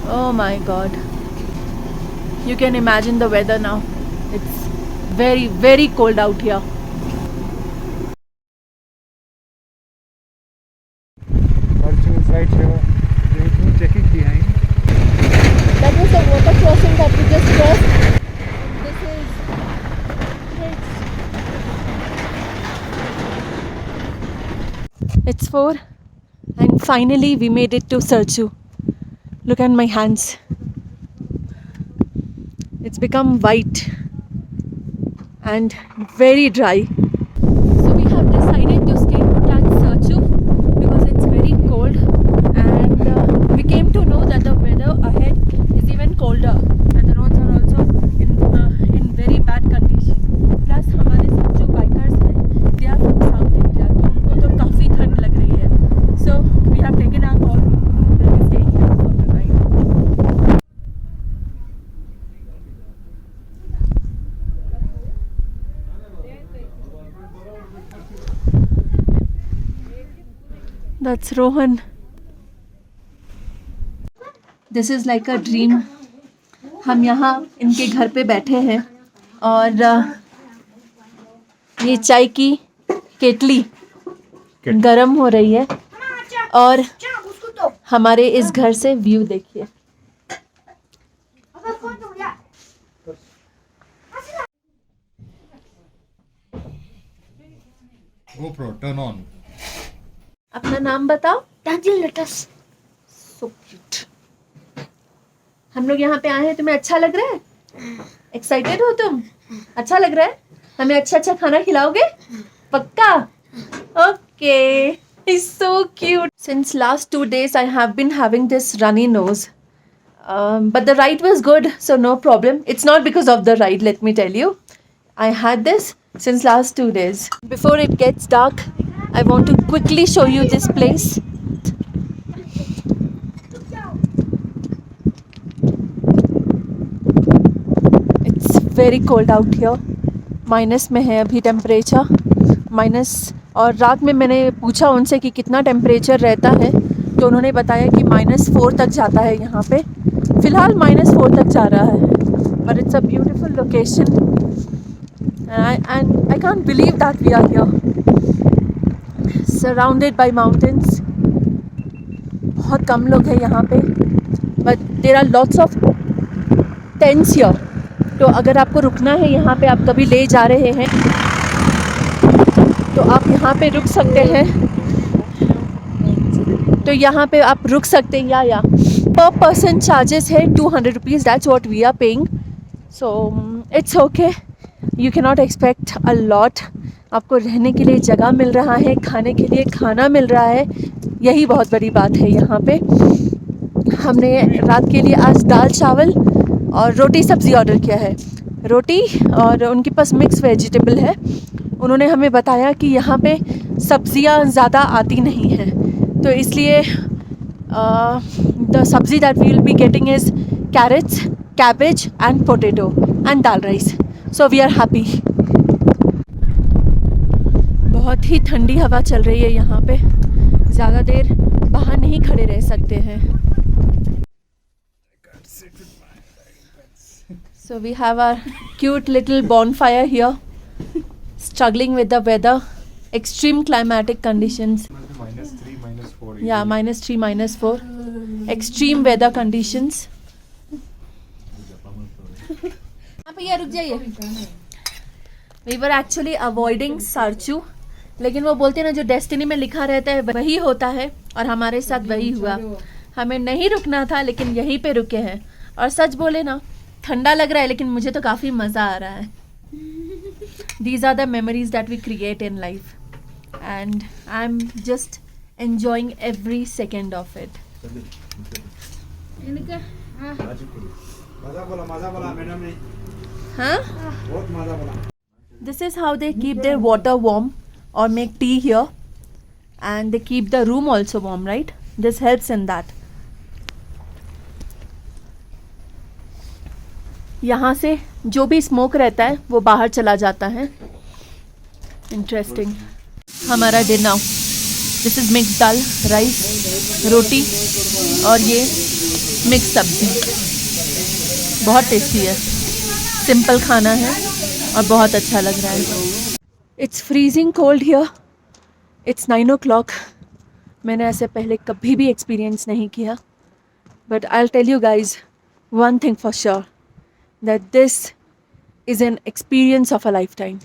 Oh my god. You can imagine the weather now. It's very, very cold out here. Virtual right here. There is no checking behind. That was the water crossing that we just crossed. This is it's 4 and finally we made it to Serchu. Look at my hands. It's become white and very dry. So we have decided to stay put at Serchu because it's very cold, and we came to know that the weather ahead is even colder and the roads are also in very bad condition. Plus हमारे साथ जो bikers हैं, they are from South India, तो उनको तो काफ़ी ठंड लग रही है. So we have taken our call. We'll be staying here for the night. That's Rohan. This is like a dream. हम यहाँ इनके घर पे बैठे हैं और ये चाय की केटली गरम हो रही है और हमारे इस घर से व्यू देखिए. GoPro, turn on. अपना नाम बताओ. Daniel, let us. So cute. हम लोग यहाँ पे आए हैं, तुम्हें अच्छा लग रहा है? एक्साइटेड हो तुम? अच्छा लग रहा है? हमें अच्छा अच्छा खाना खिलाओगे? पक्का? Okay. He's so cute. Since last 2 days I have been having this runny nose. But the ride was good, so no problem. It's not because of the ride, let me tell you. I had this since last 2 days. Before it gets dark, I want to quickly show you this place. It's very cold out here. Minus में है अभी temperature minus. और रात में मैंने पूछा उनसे कि कितना टेम्परेचर रहता है, तो उन्होंने बताया कि -4 तक जाता है यहाँ पे. फ़िलहाल -4 तक जा रहा है. But it's a beautiful location and I can't believe that we are here. Surrounded by mountains. बहुत कम लोग हैं यहाँ पे. But there are lots of tents here. तो अगर आपको रुकना है यहाँ पे, आप कभी ले जा रहे हैं तो आप यहाँ पे रुक सकते हैं. तो यहाँ पे आप रुक सकते हैं या पर पर्सन चार्जेस है 200 rupees. That's what we are paying. So it's okay. You can not expect a lot. आपको रहने के लिए जगह मिल रहा है, खाने के लिए खाना मिल रहा है, यही बहुत बड़ी बात है यहाँ पे. हमने रात के लिए आज दाल चावल और रोटी सब्ज़ी ऑर्डर किया है. रोटी और उनके पास मिक्स वेजिटेबल है. उन्होंने हमें बताया कि यहाँ पे सब्ज़ियाँ ज़्यादा आती नहीं हैं, तो इसलिए the sabzi that we will be getting is carrots, cabbage and potato and dal rice. So we are happy. बहुत ही ठंडी हवा चल रही है यहाँ पे. ज़्यादा देर बाहर नहीं खड़े रह सकते हैं. So we have our cute little bonfire here, struggling with the weather, extreme climatic conditions. -3, -4. Yeah, -3, -4, extreme weather conditions. रुक जाइए. We were actually avoiding Serchu, लेकिन वो बोलते हैं ना, जो डेस्टिनी में लिखा रहता है वही होता है, और हमारे साथ वही हुआ. हमें नहीं रुकना था लेकिन यहीं पे रुके हैं. और सच बोले ना, ठंडा लग रहा है लेकिन मुझे तो काफ़ी मज़ा आ रहा है. These are the memories that we create in life, and I'm just enjoying every second of it. Huh? This is how they keep their water warm or make tea here, and they keep the room also warm, right? This helps in that. यहाँ से जो भी smoke रहता है वो बाहर चला जाता है. इंटरेस्टिंग. हमारा dinner, this is mix dal, rice, roti और ये मिक्स सब्जी, बहुत टेस्टी है, सिंपल खाना है और बहुत अच्छा लग रहा है। It's freezing cold here, it's 9 o'clock। मैंने ऐसे पहले कभी भी एक्सपीरियंस नहीं किया, but I will tell you guys one thing for sure, that this is an experience of a lifetime.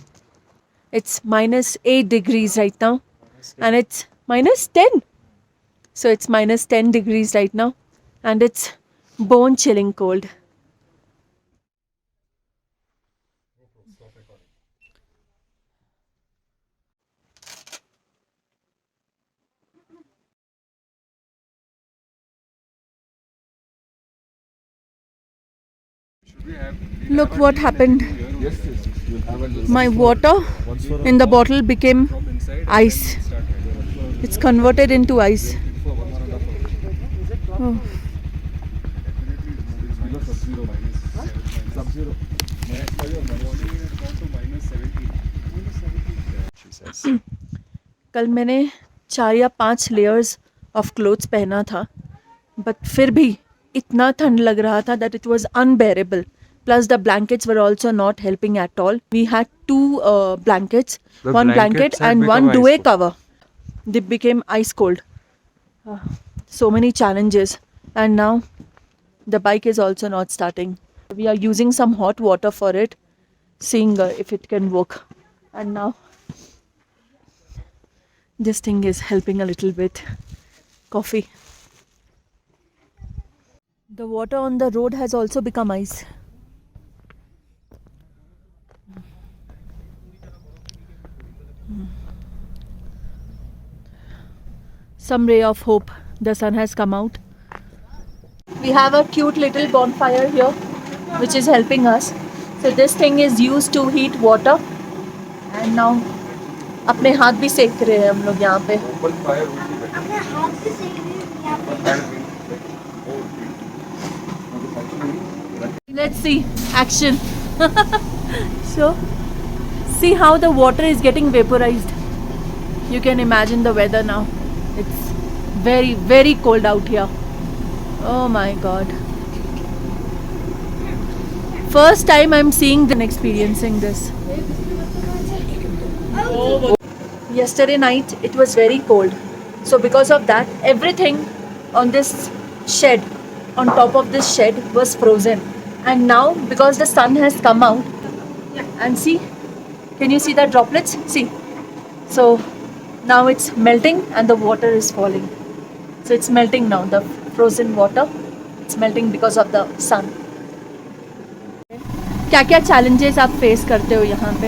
It's -8 degrees right now, and it's -10. So it's -10 degrees right now, and it's bone chilling cold. Look what happened. My water in the bottle became ice. It's converted into ice. Oh. कल मैंने 4 या 5 layers of clothes पहना था, but फिर भी इतना ठंड लग रहा था that it was unbearable. Plus the blankets were also not helping at all. We had 2 blankets, The one blanket blankets had and become one ice duvet cold. cover. They became ice cold. So many challenges, and now the bike is also not starting. We are using some hot water for it, seeing if it can work. And now this thing is helping a little bit. Coffee. The water on the road has also become ice. Some ray of hope. The sun has come out. We have a cute little bonfire here, which is helping us. So this thing is used to heat water. And now अपने हाथ भी सेक रहे हैं हम लोग यहाँ पे. अपने हाथ से सेक रही हूँ यहाँ पे। Let's see action. So see how the water is getting vaporized. You can imagine the weather now. It's very, very cold out here. Oh my god. First time I'm seeing and experiencing this. Yesterday night it was very cold. So because of that, everything on this shed, on top of this shed was frozen. And now because the sun has come out, and see, can you see the droplets? See. So now it's melting and the water is falling. So it's melting now, the frozen water. It's melting because of the sun. क्या क्या challenges आप face करते हो यहाँ पे?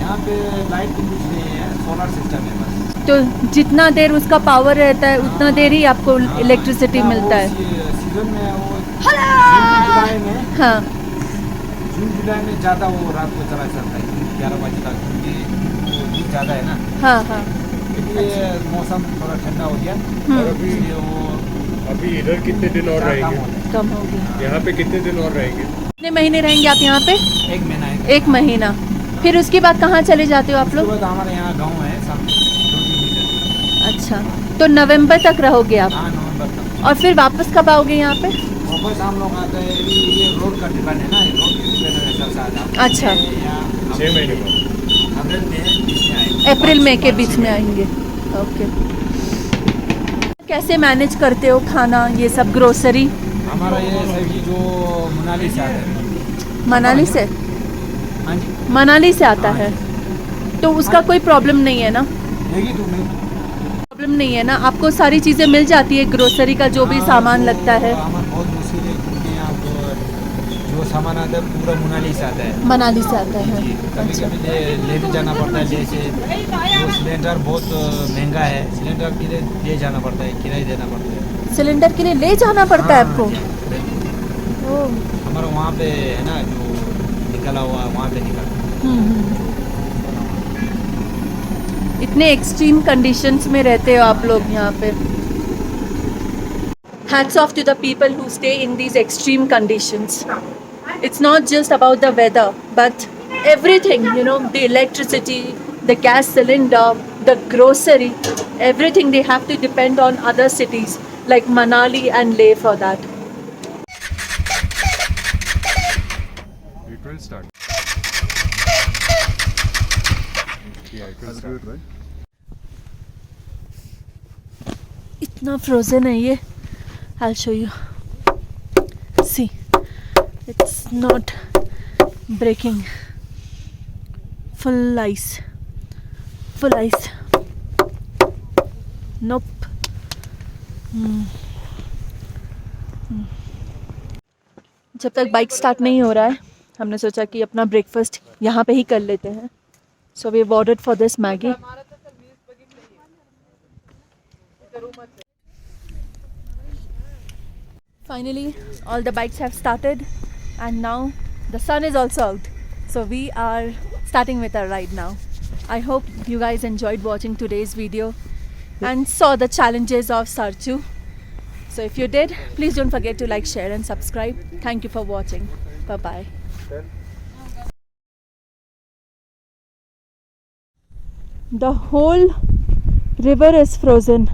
यहाँ पे light तो कुछ नहीं है, सोलर सिस्टम है बस। तो जितना देर उसका पावर रहता है उतना देर ही आपको इलेक्ट्रिसिटी मिलता है। सीजन में वो जून जुलाई में, हाँ जून जुलाई में ज़्यादा वो रात को चला चलता है 11 बजे तक, क्योंकि वो धूप ज़्यादा है ना, हाँ हाँ। इसलिए मौसम थोड़ा ठंडा हो गया और इसलिए वो अभी इधर कितने दिन और कम रहेंगे? होता है। कम हो गया। यहाँ पे कितने दिन और रहेंगे? कितने महीने रहेंगे आप यहाँ पे? 1 महीना है। 1 महीना। फिर उसके बाद कहाँ चले जाते हो आप उसके लोग? बाद हमारे यहाँ गाँव है सामने 2-3 मीटर। अच्छा, तो नवंबर तक रहोगे आप? हाँ, नवंबर तक। और फिर वापस कब आओगे यहाँ पे? वापस हम लोग आते हैं, ये रोड का डिपेंड है ना, रोड के डिपेंड है सबसे ज़्यादा। अच्छा। 6 महीने बाद अप्रैल में बीच में आएंगे। अप्रैल मई के बीच में आएंगे। ओके। कैसे मैनेज करते हो खाना, ये सब ग्रोसरी? हमारा ये सब्जी जो मनाली से आता है। मनाली से? हाँ जी। मनाली से आता है, तो उसका कोई प्रॉब्लम नहीं है ना? लेगी तो नहीं। प्रॉब्लम नहीं है ना, आपको सारी चीज़ें मिल जाती है, ग्रोसरी का जो भी सामान लगता है? हमारा बहुत मुश्किल है, क्योंकि आप जो सामान आता है पूरा मनाली से आता है। मनाली से आता है। जी, कभी अच्छा। कभी लेने जाना पड़ता है, जैसे वो सिलेंडर बहुत महंगा है, सिलेंडर के लिए ले जाना पड़ता है, किराया देना पड़ता है। सिलेंडर के लिए ले जाना पड़ता है हाँ, आपको? जी, बिल्कुल। ओह। हमारा वहाँ पे है ना, जो निकला हुआ वहाँ पे निकला। इतने एक्सट्रीम कंडीशंस में रहते हो आप लोग यहाँ पे। Hats off to the people who stay in these extreme conditions. It's not just about the weather, but everything, you know, the electricity, the gas cylinder, the grocery, everything they have to depend on other cities like Manali and Leh for that. will start. Yeah, it will start. right? इतना frozen है ये. I'll show you. See, it's not breaking. Full ice. Full ice. Nope. जब तक bike start नहीं हो रहा है हमने सोचा कि अपना ब्रेकफास्ट यहाँ पे ही कर लेते हैं. So we have ordered for this Maggi. Finally, all the bikes have started and now the sun is also out. So we are starting with our ride now. I hope you guys enjoyed watching today's video and saw the challenges of Sarchu. So if you did, please don't forget to like, share and subscribe. Thank you for watching. Bye bye. The whole river is frozen.